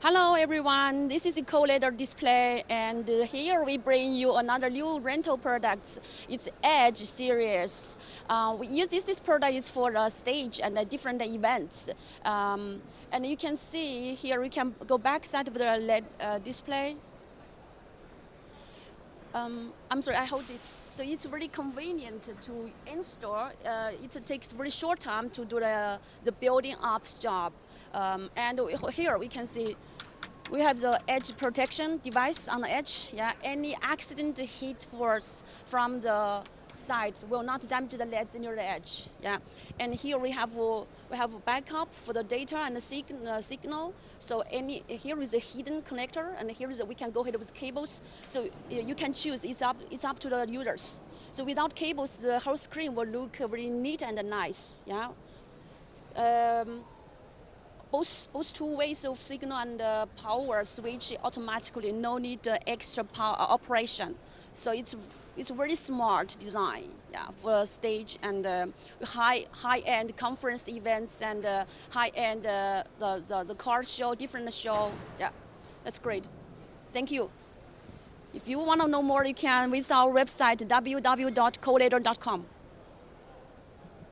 Hello everyone, this is a Coleder display, and here we bring you another new rental product. It's Edge series. We use this product is for stage and different events. And you can see here, we can go back side of the LED display. I'm sorry, I hold this. So it's very convenient to install. It takes very short time to do the building up job. And here we can see we have the edge protection device on the edge. Yeah, any accident heat force from the side will not damage the LEDs near the edge. Yeah, and here we have a backup for the data and the signal. So here is a hidden connector, and here is we can go ahead with cables. So you can choose. It's up to the users. So without cables, the whole screen will look very neat and nice. Yeah. Both two ways of signal and power switch automatically. No need extra power operation. So it's very smart design. Yeah, for stage and high-end conference events and high-end the car show, different show. Yeah, that's great. Thank you. If you want to know more, you can visit our website www.coleder.com.